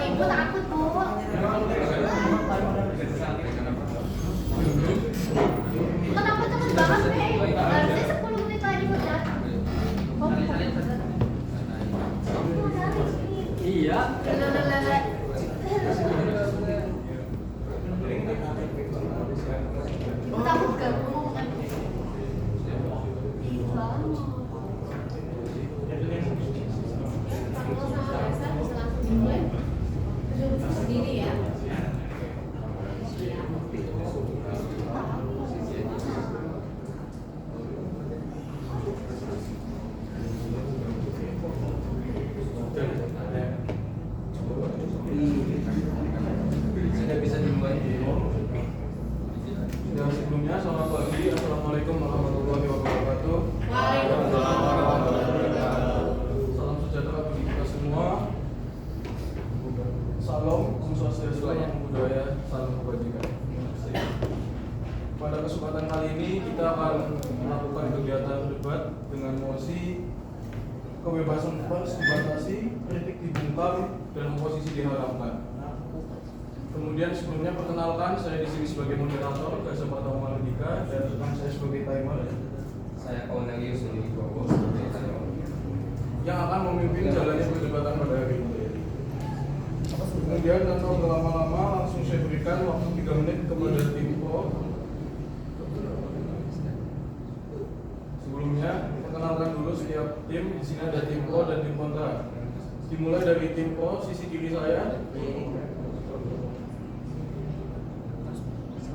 Ibu takut, Bu. Kenapa cepet banget, Nek? Harusnya 10 menit lagi udah. Iya. Ibu takut gak, Bu? Sendiri ya. Sudah bisa dimulai. Yang sebelumnya, selamat pagi. Assalamualaikum warahmatullahi wabarakatuh. Waalaikumsalam warahmatullahi wabarakatuh. Salam sejahtera bagi kita semua. Salam, Om Swastiastu, Namo Buddhaya, salam kebajikan. Pada kesempatan kali ini kita akan melakukan kegiatan debat dengan mosi kebebasan pers dibatasi, kritik dibungkam, dan oposisi diharapkan. Kemudian sebelumnya perkenalkan, saya di sini sebagai moderator Gaza Pratama Mardika dan rekan saya sebagai timer. Saya Kawan Yus dari Bobo sebagai timer. Yang akan memimpin jalannya perdebatan pada hari ini. Kemudian tanpa berlama-lama langsung saya berikan waktu 3 menit kepada tim pro. Sebelumnya perkenalkan dulu setiap tim. Di sini ada tim pro dan tim kontra. Dimulai dari tim pro, sisi kiri saya.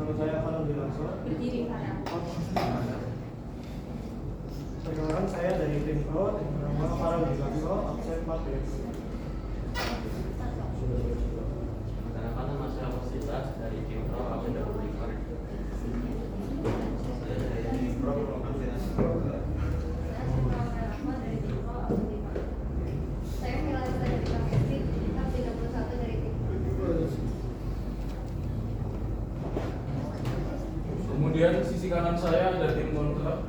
Nama saya Farah Bilaso. Berdiri, Farah. Perkenalkan saya dari tim pro, tim pertama Farah Bilaso, absen 4 ya. Perkenalkan nama saya Mositas dari tim Pro absen 25. Saya dari tim Pro absen 12. Saya Melisa dari Kamesi, kita 31 dari tim. Kemudian sisi kanan saya ada tim kontra.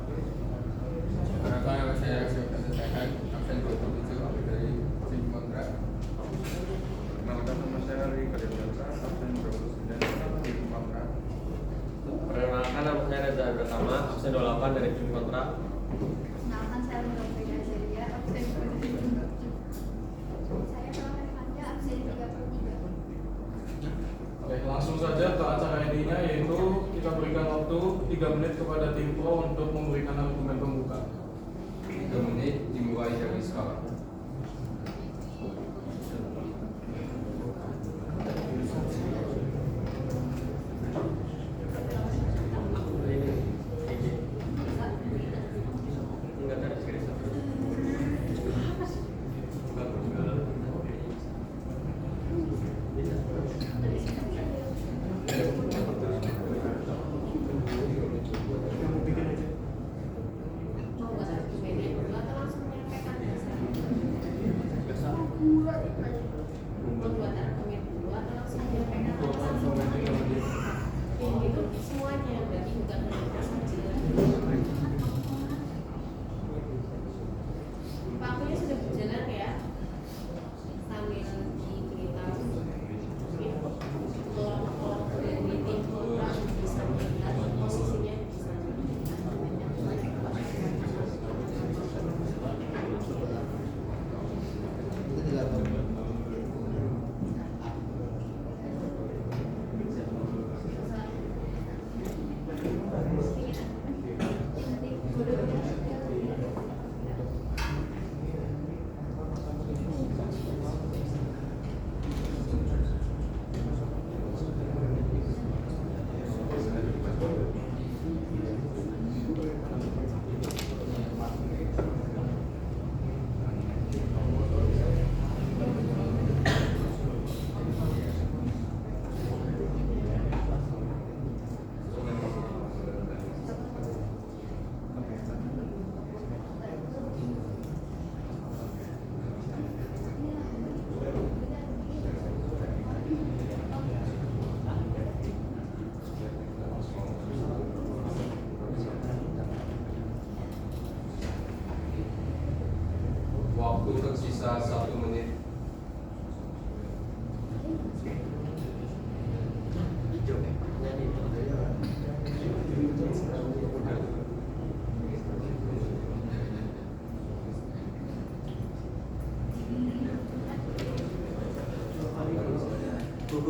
Perkenalkan nama saya Sehat absen 27 dari tim kontra. Perkenalkan nama saya Rika Dewasa absen 29 tim kontra. Perkenalkan nama saya Reza Pertama absen 28 dari tim kontra. Kenalkan saya Nurul Frida Zelia, absen 27. Saya Selamat Fanja, absen 33. Oke, langsung saja ke acara intinya, yaitu kita berikan waktu 3 menit kepada tim pro untuk memberikan argumen pembuka. 3 menit dimulai dari sekarang. Waktu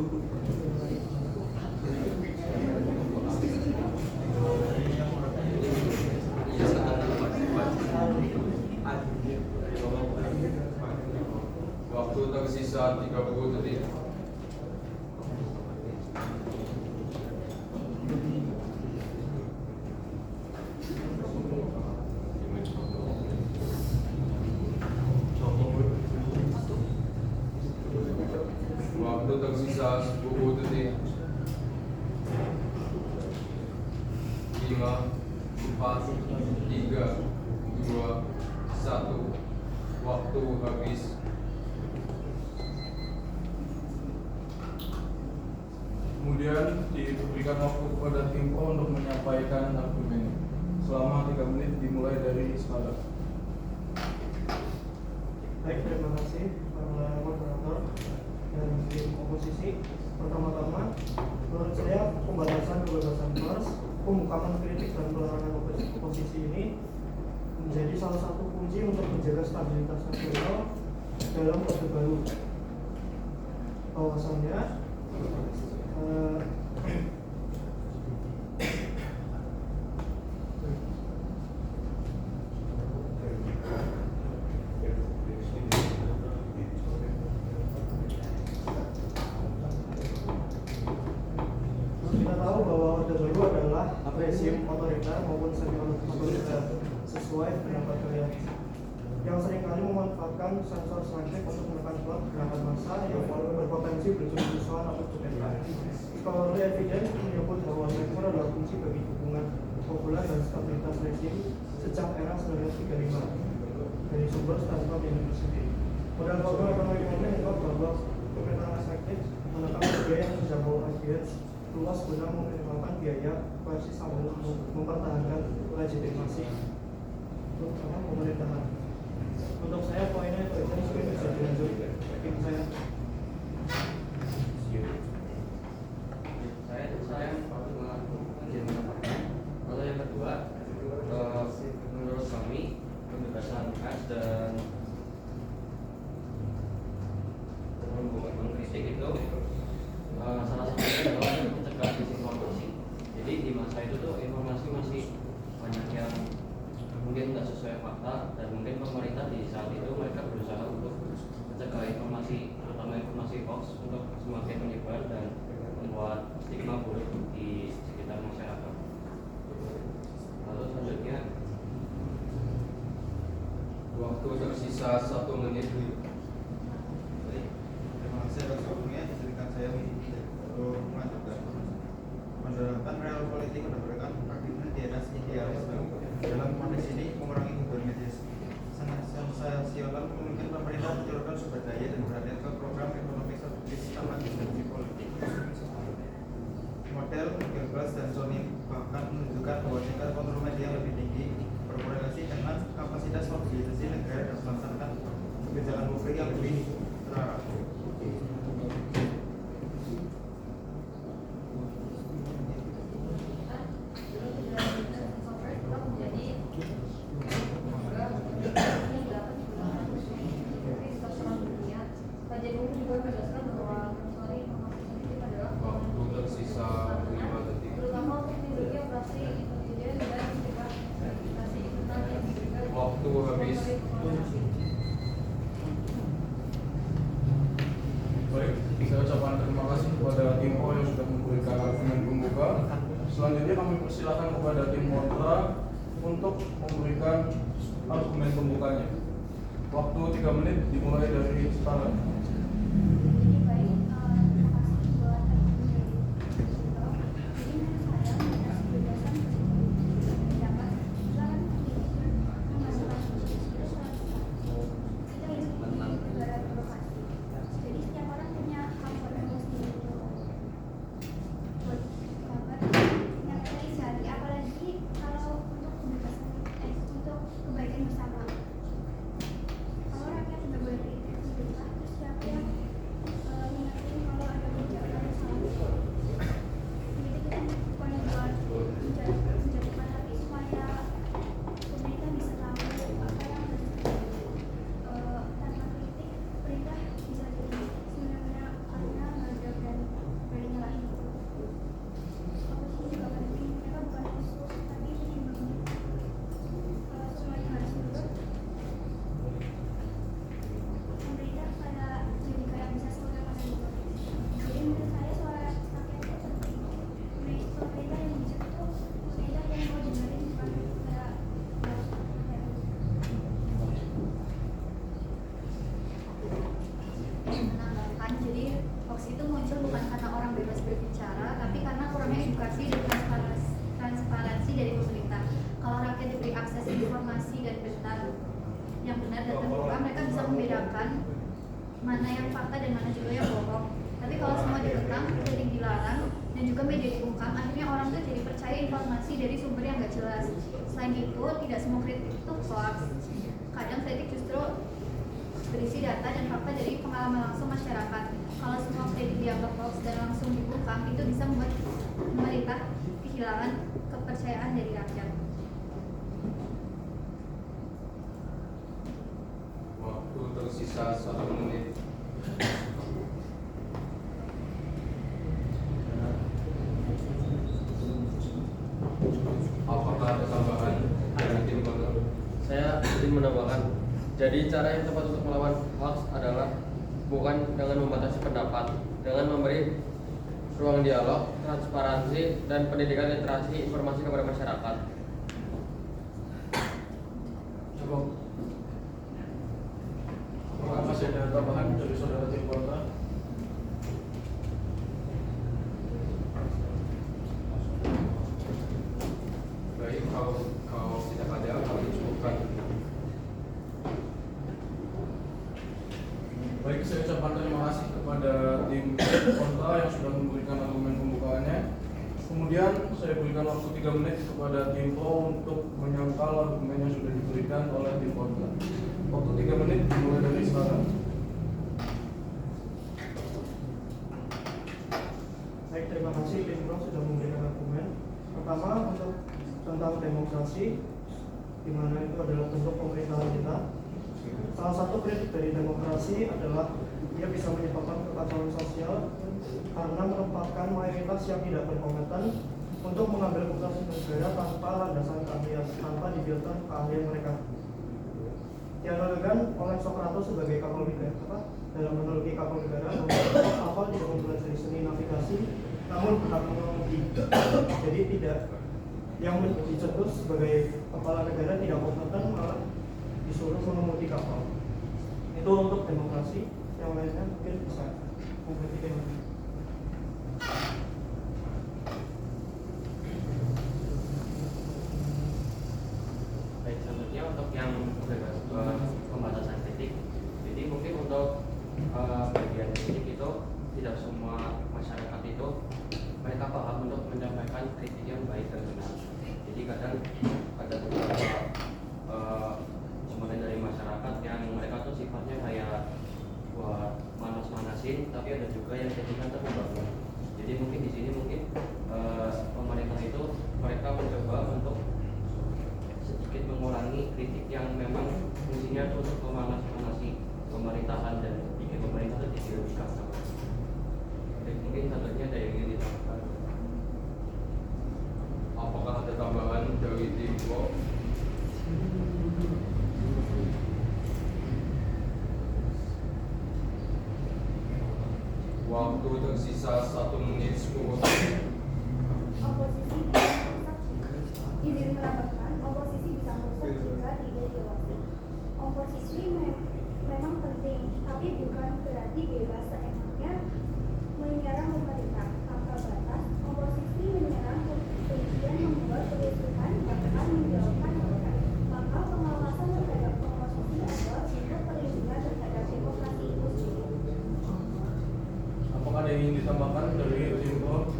tersisa 30 detik. Waktu tersisa 10 detik. 5, 4, 3, 2, 1. Waktu habis. Kemudian diberikan waktu kepada tim O untuk menyampaikan argumen selama 3 menit dimulai dari sekarang. Baik, terima kasih para moderator dan tim oposisi. Pertama-tama, menurut saya pembatasan kebebasan pers, pembukaan kritik dan pelarangan oposisi ini menjadi salah satu kunci untuk menjaga stabilitas nasional dalam Orde Baru. Bahwasannya kita tahu bahwa Orde Baru adalah rezim otoriter maupun semi otoriter sesuai pendapat kalian, yang seringkali memanfaatkan sensor selektif untuk menekan blok gerakan massa yang berpotensi bermusuhan atau kudeta. Scholarly evidence menyebut bahwa sensor adalah kunci bagi dukungan populer dan stabilitas rezim sejak era 1935 dari sumber Stanford University. Modal program ekonomi menunjukkan bahwa pemerintahan selektif menekan biaya yang menjangkau audiens luas guna meminimalkan biaya koersi sambil mempertahankan legitimasi pemerintahan. Untuk saya poinnya itu mungkin bisa dilanjut tim saya. Saya kalau yang kedua, menurut kami kebebasan pers dan mengkritik itu salah satunya adalah mencegah disinformasi. Jadi di masa itu tuh informasi masih banyak yang mungkin tidak sesuai fakta, dan mungkin pemerintah di saat itu mereka berusaha untuk mencegah informasi, terutama informasi hoax, untuk semakin menyebar dan membuat stigma buruk di sekitar masyarakat. Lalu selanjutnya, Waktu tersisa 1 menit. Terima kasih atas waktunya. Izinkan saya untuk melanjutkan. Menerapkan real politik berdasarkan praktiknya di atas idealisme. Dalam konteks ini, mengurangi kebutuhan media sensasional memungkinkan pemerintah menyalurkan sumber daya dan perhatian ke program ekonomi strategis tanpa distribusi politik. Model Gerblas dan Sony bahkan menunjukkan bahwa tingkat kontrol media lebih tinggi berkorelasi dengan kapasitas mobilisasi negara dan melaksanakan kebijakan publik yang lebih terarah. Waktu tersisa 5 detik. Waktu habis. Baik, saya ucapkan terima kasih kepada tim O yang sudah memberikan argumen pembuka. Selanjutnya kami persilakan kepada tim kontra untuk memberikan argumen pembukanya. Waktu 3 menit dimulai dari sekarang. Kebaikan bersama. Kalau rakyat tidak boleh kritik, terus siapa yang hoax itu muncul bukan karena orang bebas berbicara, tapi karena kurangnya edukasi dan transparansi dari pemerintah. Kalau rakyat diberi akses informasi dan yang benar dan terbuka, mereka bisa membedakan mana yang fakta dan mana juga yang bohong. Tapi kalau semua dikekang, kritik dilarang, dan juga media dibungkam, akhirnya orang tuh jadi percaya informasi dari sumber yang gak jelas. Selain itu, tidak semua kritik itu hoax. Kadang kritik justru berisi data dan fakta dari pengalaman langsung masyarakat. Kalau semua kritik dianggap hoax dan langsung dibungkam, itu bisa membuat pemerintah kehilangan kepercayaan dari rakyat. Waktu tersisa 1 menit. Apakah ada tambahan dari tim kontrol? Saya ingin menambahkan, jadi cara yang tepat untuk melawan hoax adalah bukan dengan membatasi pendapat, dengan memberi ruang dialog, transparansi, dan pendidikan literasi informasi kepada masyarakat. Cukup. Apakah masih ada tambahan dari saudara tim kontra? Baik, kalau tidak ada, kami cukupkan. Baik, saya ucapkan terima kasih kepada tim kontra yang sudah memberikan argumen pembukaannya. Kemudian saya berikan waktu 3 menit kepada tim pro untuk menyangkal argumen yang sudah diberikan oleh tim kontra. Waktu 3 menit dimulai dari sekarang. Baik, terima kasih tim pro sudah memberikan argumen. Pertama, untuk tentang demokrasi, di mana itu adalah bentuk pemerintahan kita. Salah satu kritik dari demokrasi adalah ia bisa menyebabkan kekacauan sosial karena menempatkan mayoritas yang tidak berkompeten untuk mengambil keputusan negara tanpa landasan keahlian, tanpa difilter keahlian mereka. Dianalogikan oleh Socrates sebagai kapal negara, dalam analogi kapal negara, kapal tidak mempelajari seni navigasi, namun berhak mengemudi. Jadi tidak yang dicetus sebagai kepala negara tidak kompeten malah disuruh mengemudi kapal. Itu untuk demokrasi. Yang lainnya mungkin bisa membuktikan. Baik, selanjutnya untuk yang pembatasan kritik. Jadi mungkin untuk bagian kritik itu tidak semua masyarakat itu mereka paham untuk menyampaikan kritik yang baik dan benar. Jadi kadang ada beberapa komponen dari masyarakat yang mereka tuh sifatnya kayak buat manas-manasin, tapi ada juga yang kritikan terbangun. Jadi mungkin di sini mungkin pemerintah itu mereka mencoba untuk sedikit mengurangi kritik yang memang fungsinya itu untuk memanas-manasi pemerintahan dan bikin pemerintah itu jadi lebih kasar. Jadi mungkin satunya ada yang ingin ditambahkan. Apakah ada tambahan dari tim pro? Waktu tersisa 1 menit 10 detik. Oposisi izin menambahkan, oposisi bisa merusak jika tidak diawasi. Oposisi memang penting, tapi bukan berarti bebas seenaknya menyerang pemerintah tanpa batas. Oposisi menyerang kemudian membuat kerusuhan bahkan menjauhkan mereka. Maka pengawasan terhadap oposisi adalah bentuk perlindungan terhadap demokrasi itu sendiri. Apakah ada yang ingin ditambahkan dari tim pro?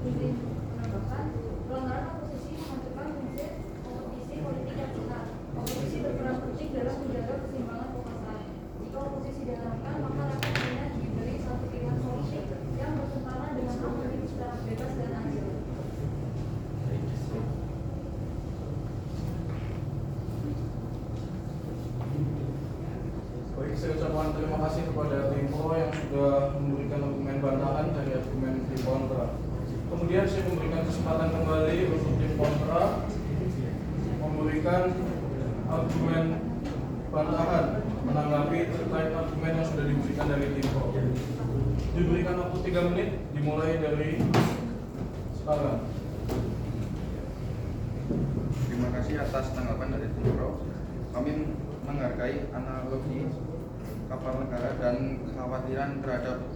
Izin menambahkan, pelanggaran oposisi mengajukan prinsip oposisi politik yang benar. Oposisi berperan penting dalam menjaga keseimbangan kekuasaan. Jika oposisi diharapkan, maka rakyat hanya diberi satu pilihan politik yang bertentangan dengan hak politik secara bebas dan adil. Baik, saya ucapkan terima kasih kepada tim pro yang sudah memberikan argumen bantahan dari argumen tim kontra. Kemudian saya memberikan kesempatan kembali untuk tim kontra memberikan argumen bantahan menanggapi terkait argumen yang sudah diberikan dari tim pro. Diberikan waktu 3 menit dimulai dari sekarang. Terima kasih atas tanggapan dari Tim Pro. Kami menghargai analogi kapal negara dan kekhawatiran terhadap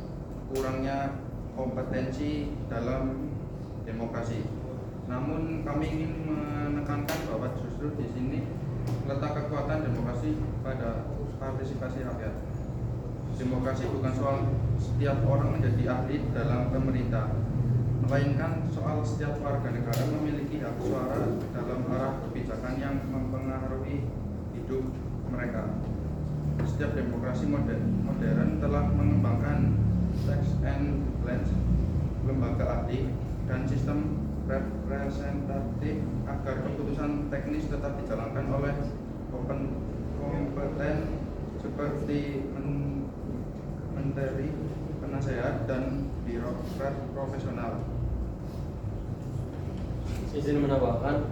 kurangnya kompetensi dalam demokrasi. Namun kami ingin menekankan bahwa justru di sini letak kekuatan demokrasi pada partisipasi rakyat. Demokrasi bukan soal setiap orang menjadi ahli dalam pemerintah, melainkan soal setiap warga negara memiliki hak suara dalam arah kebijakan yang mempengaruhi hidup mereka. Setiap demokrasi modern telah mengembangkan checks and balance, lembaga ahli, dan sistem representatif agar keputusan teknis tetap dijalankan oleh kompeten seperti menteri, penasehat, dan birokrat profesional. Izin menambahkan,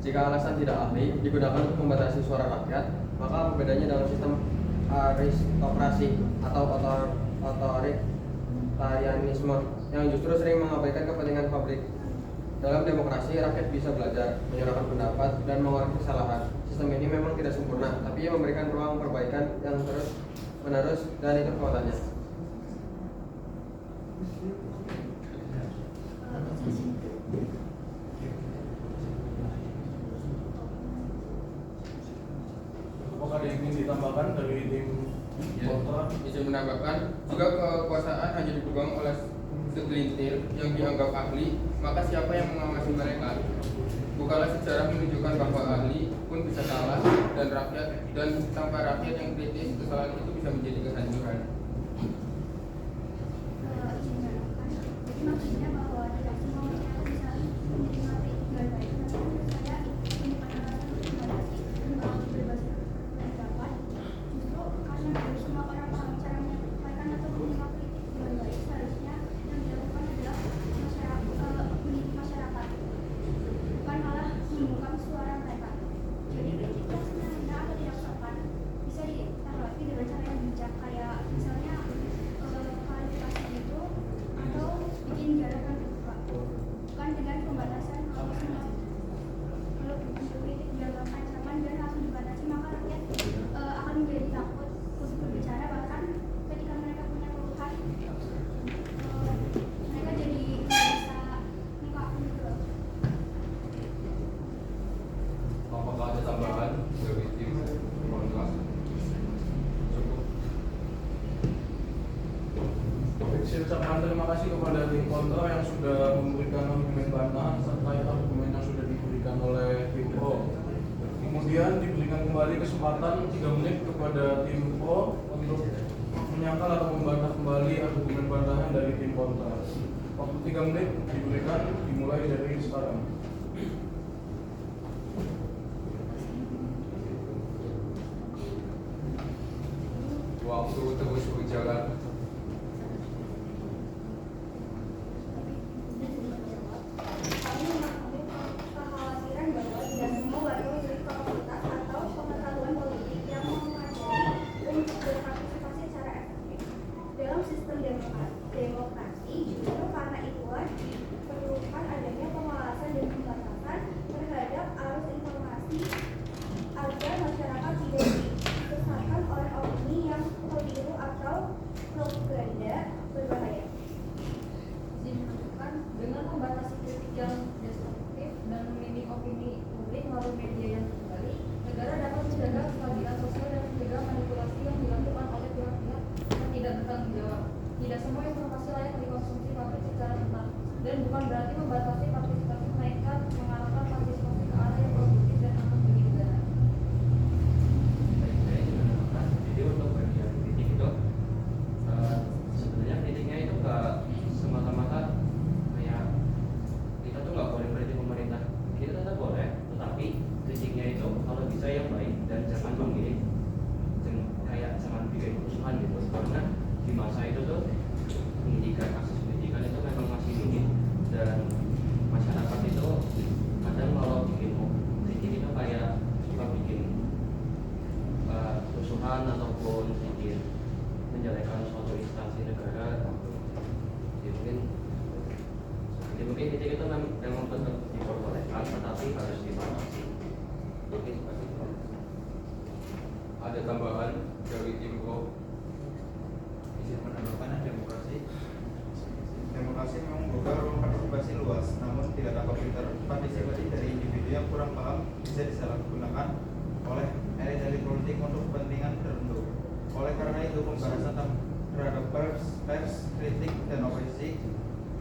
jika alasan tidak ahli digunakan untuk membatasi suara rakyat, maka apa bedanya dalam sistem aristokrasi atau otoritarianisme yang justru sering mengabaikan kepentingan publik? Dalam demokrasi, rakyat bisa belajar, menyuarakan pendapat, dan mengoreksi kesalahan. Sistem ini memang tidak sempurna, tapi ia memberikan ruang perbaikan yang terus menerus, dan itu kekuatannya. Apakah ada yang ingin ditambahkan dari tim kontra? Izin menambahkan, jika kekuasaan hanya dipegang oleh segelintir yang dianggap ahli, maka siapa yang mengawasi mereka? Bukanlah sejarah menunjukkan bahwa ahli pun bisa salah, dan tanpa rakyat yang kritis, kesalahan itu bisa menjadi kehancuran. Jadi maksudnya bahwa tidak semua masyarakat bisa menerima kritik dengan baik. Karena menurut saya itu merupakan alasan untuk membatasi berbasis pendapat. Justru karena dari semua orang paham cara menyampaikan atau menerima kritik dengan baik, seharusnya yang dilakukan adalah mendidik masyarakat, bukan malah membungkam suara mereka. Jadi kritik yang sebenarnya atau tidak sopan bisa ditanggapi dengan cara yang bijak, kayak misalnya klarifikasi itu, atau bikin jarak yang terbuka, bukan dengan pembatasan. Kalau kritik dianggap ancaman dan langsung dibatasi, maka rakyat akan menjadi takut untuk berbicara, bahkan ketika mereka punya keluhan mereka jadi nggak bisa mengungkapkan gitu loh. Apakah ada tambahan dari tim kontra? Cukup. Saya ucapkan terima kasih kepada tim kontra yang sudah memberikan argumen bantahan serta argumen yang sudah diberikan oleh tim pro. Kemudian diberikan kembali kesempatan 3 menit kepada tim pro untuk menyangkal atau membantah kembali argumen bantahan dari tim kontra. Waktu 3 menit diberikan, dimulai dari sekarang. Waktu terus berjalan. Kami mengalami kekhawatiran bahwa tidak semua warga memiliki kapasitas atau pengetahuan politik yang memadai untuk berpartisipasi secara efektif dalam sistem demokrasi. Justru karena itulah diperlukan adanya pengawasan dan pembatasan terhadap arus informasi agar masyarakat tidak disesatkan oleh opini yang keliru atau propaganda berbahaya. Dengan membatasi kritik yang destruktif dan memilih opini publik melalui media yang kembali, negara dapat menjaga kestabilan sosial dan mencegah manipulasi yang dilakukan oleh pihak-pihak yang tidak bertanggung jawab. Tidak semua informasi layak dikonsumsi publik secara mentah, dan bukan berarti membatasi partisipasi, melainkan mengarahkan partisipasi ke arah yang produktif dan aman bagi negara. Jadi untuk bagian kritik itu sebenarnya kritiknya itu nggak semata-mata kayak kita tuh nggak boleh kritik pemerintah, kita tetap boleh, tetapi kritiknya itu kalau bisa yang baik dan jangan memilih kayak jangan bikin kerusuhan gitu, karena di masa itu tuh akses pendidikan itu memang masih minim dan Twitter, partisipasi dari individu yang kurang paham bisa disalahgunakan oleh elit-elit politik untuk kepentingan tertentu. Oleh karena itu, pembahasan terhadap pers, kritik, dan oposisi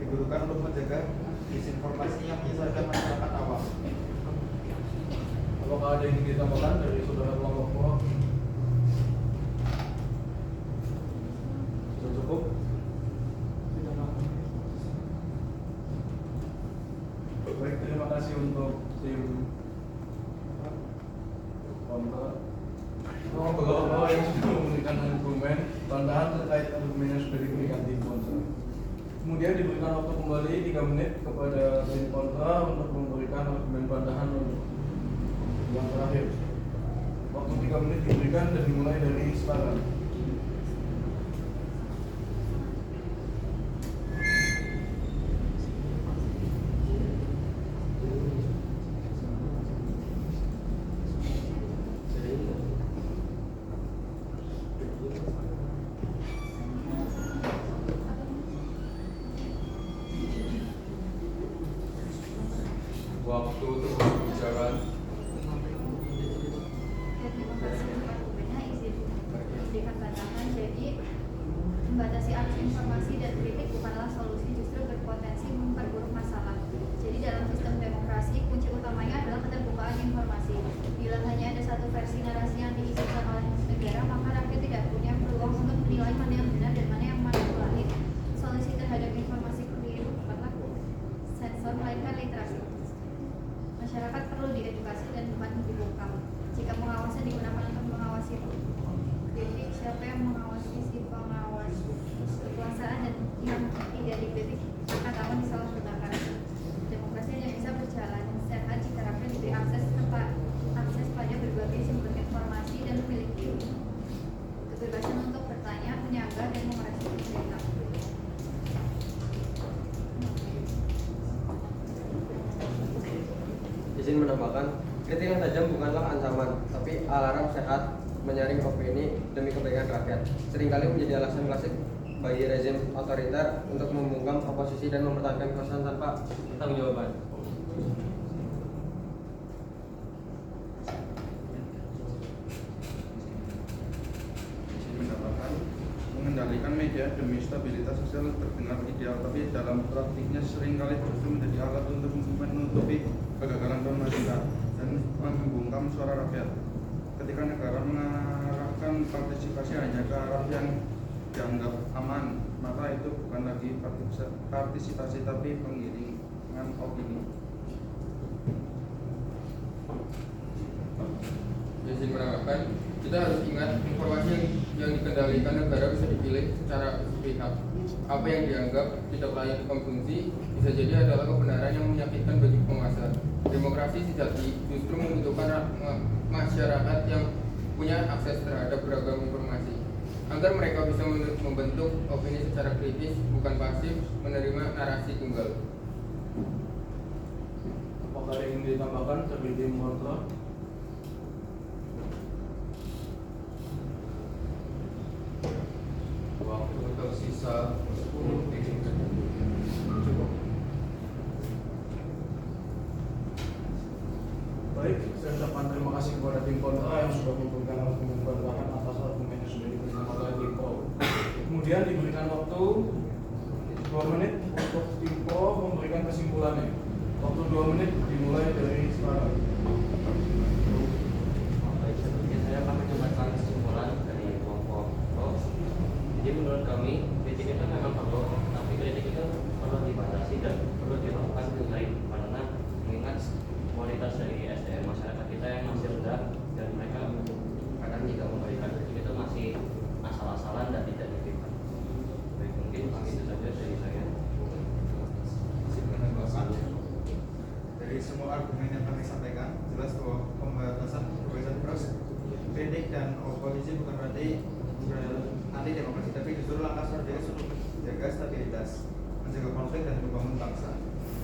digunakan untuk menjaga disinformasi yang menyesatkan masyarakat awam. Apakah ada yang ingin ditambahkan dari saudara kelompok? Sudah cukup? Baik, terima kasih untuk tim kontra. Bapak-bapak yang sudah memberikan argumen tambahan terkait argumen yang sudah diberikan tim kontra. Kemudian diberikan waktu kembali 3 menit kepada tim kontra untuk memberikan argumen bantahan yang terakhir. Waktu 3 menit diberikan dan dimulai dari sekarang. Waktu untuk berbicara. Terima kasih untuk argumennya. Izin memberikan bantahan. Jadi membatasi akses informasi dan kritik bukanlah solusi, justru berpotensi memperburuk masalah. Jadi dalam sistem demokrasi kunci utamanya adalah keterbukaan informasi. Bila hanya ada satu versi narasi yang diizinkan oleh negara, maka rakyat tidak punya peluang untuk menilai mana yang benar dan mana yang manipulatif. Solusi terhadap informasi keliru bukanlah sensor, melainkan literasi. Masyarakat perlu diedukasi dan bukan dibungkam. Jika pengawasan digunakan untuk mengawasi kritik, siapa yang mengawasi si pengawas kekuasaan dan yang tidak dikritik akan akan disalahgunakan. Demokrasi hanya bisa berjalan sehat jika rakyat diberi akses pada berbagai sumber informasi dan memiliki kebebasan untuk bertanya, menyanggah, dan mengoreksi pemerintah. Izin menambahkan, kritik yang tajam bukanlah ancaman, tapi alarm sehat menyaring opini demi kebaikan rakyat. Seringkali menjadi alasan klasik bagi rezim otoriter untuk membungkam oposisi dan mempertahankan kekuasaan tanpa pertanggungjawaban. Izin menambahkan, mengendalikan media demi stabilitas sosial terdengar ideal, tapi dalam praktiknya seringkali justru menjadi alat untuk menutupi kegagalan pemerintah dan membungkam suara rakyat. Ketika negara mengarahkan partisipasi hanya ke arah yang dianggap aman, maka itu bukan lagi partisipasi tapi penggiringan opini. Izin menambahkan, kita harus ingat informasi yang dikendalikan negara bisa dipilih secara sepihak. Apa yang dianggap tidak layak dikonsumsi bisa jadi adalah kebenaran yang menyakitkan bagi penguasa. Demokrasi sejati justru membutuhkan masyarakat yang punya akses terhadap beragam informasi agar mereka bisa membentuk opini secara kritis, bukan pasif menerima narasi tunggal. Apakah ada yang ingin ditambahkan dari tim kontra? Waktu tersisa 10 detik. Cukup. Baik, saya ucapkan terima kasih kepada tim kontra yang sudah memberikan argumen bantahan atas argumen yang sudah diberikan oleh tim pro. Kemudian diberikan waktu 2 menit untuk tim pro memberikan kesimpulannya. Waktu 2 menit dimulai dari sekarang. Baik, sebelumnya saya akan menyampaikan kesimpulan dari kelompok pro. Jadi menurut kami kritik itu memang perlu, tapi kritik itu perlu dibatasi dan perlu dilakukan dengan baik, karena mengingat kualitas dari SDM masyarakat kita yang masih rendah dan mereka kadang jika memberikan kritik itu masih asal-asalan dan tidak dipikirkan. Baik, mungkin itu saja dari saya. Dari semua argumen yang kami sampaikan, jelas bahwa pembatasan kebebasan pers, kritik, dan oposisi bukan berarti anti demokrasi, tapi justru langkah strategis untuk menjaga stabilitas, menjaga konflik, dan membangun bangsa.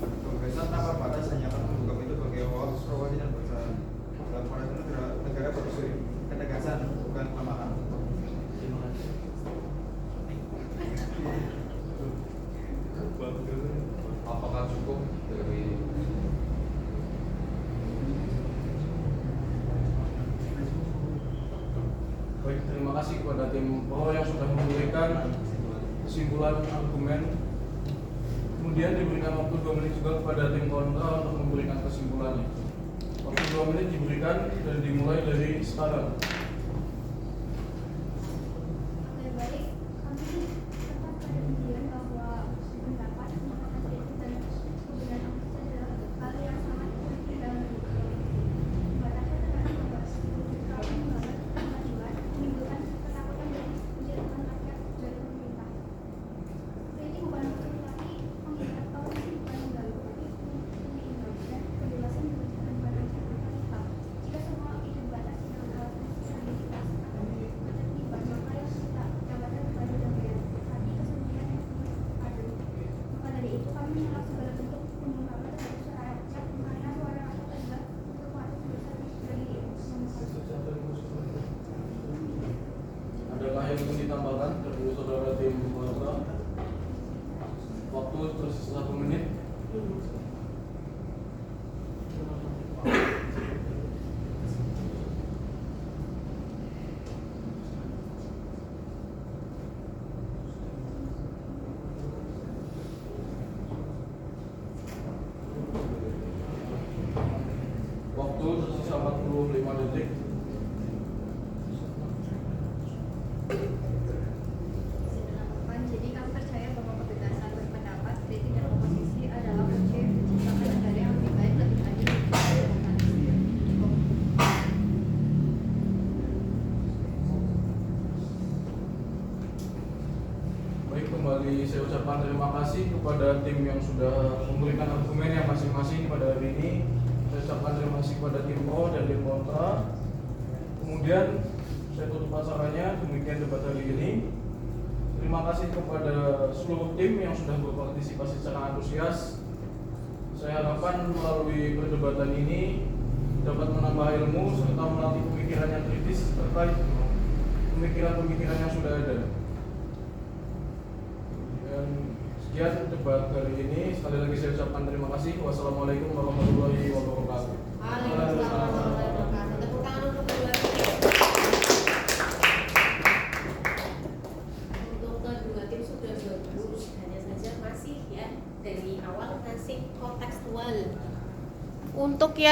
Kebebasan tanpa batas hanya akan membuka pintu bagi hoax, provokasi, dan berusaha. Dalam konteks itu negara perlu ketegasan, bukan kelemahan. Terima kasih. Apakah cukup dari terima kasih kepada tim pro yang sudah memberikan kesimpulan argumen. Kemudian diberikan waktu 2 menit juga kepada tim kontra untuk memberikan kesimpulannya. Waktu 2 menit diberikan dan dimulai dari sekarang. Oke, baik. Kami tetap pada pendidikan bahwa pendapat merupakan kritik dan kebenaran adalah hal yang sangat penting dalam hidup. Membatasi terhadap pembahas kalau menghambat kemajuan, menimbulkan ketakutan dan menjatuhkan rakyat dari pemerintah. Kritik bukan mencuri, tapi mengingat sih bukan mengganggu, tapi mengingatkan kebebasan berbicara pada masyarakat. Jika semua itu dibatasi dengan alasan disabilitas atau ketertiban, maka yang kita jabatan kepada jabatan hati kesulitan yang ada. Maka dari itu kami menolak segala bentuk pembungkaman terhadap suara rakyat karena suara rakyat adalah kekuatan terbesar dari Adakah yang ingin ditambahkan dari saudara tim kontra? Waktu tersisa 1 menit. Waktu tersisa 45 detik. Jadi kami percaya bahwa kebebasan berpendapat, kritik dan oposisi adalah kunci menciptakan negara yang lebih baik, lebih adil, dan demokratis. Baik, kembali saya ucapkan terima kasih kepada tim yang sudah memberikan argumen yang masing-masing pada hari ini. Saya ucapkan terima kasih kepada tim pro dan tim kontra. Kemudian saya tutup acaranya, demikian debat hari ini. Terima kasih kepada seluruh tim yang sudah berpartisipasi secara antusias. Saya harapkan melalui perdebatan ini dapat menambah ilmu serta melatih pemikiran yang kritis terkait pemikiran-pemikiran yang sudah ada. Dan sekian debat hari ini. Sekali lagi saya ucapkan terima kasih. Wassalamualaikum warahmatullahi wabarakatuh. Waalaikumsalam warahmatullahi wabarakatuh. Tepuk tangan untuk kedua tim. Untuk kedua tim sudah bagus, hanya saja masih ya dari awal masih kontekstual. Untuk yang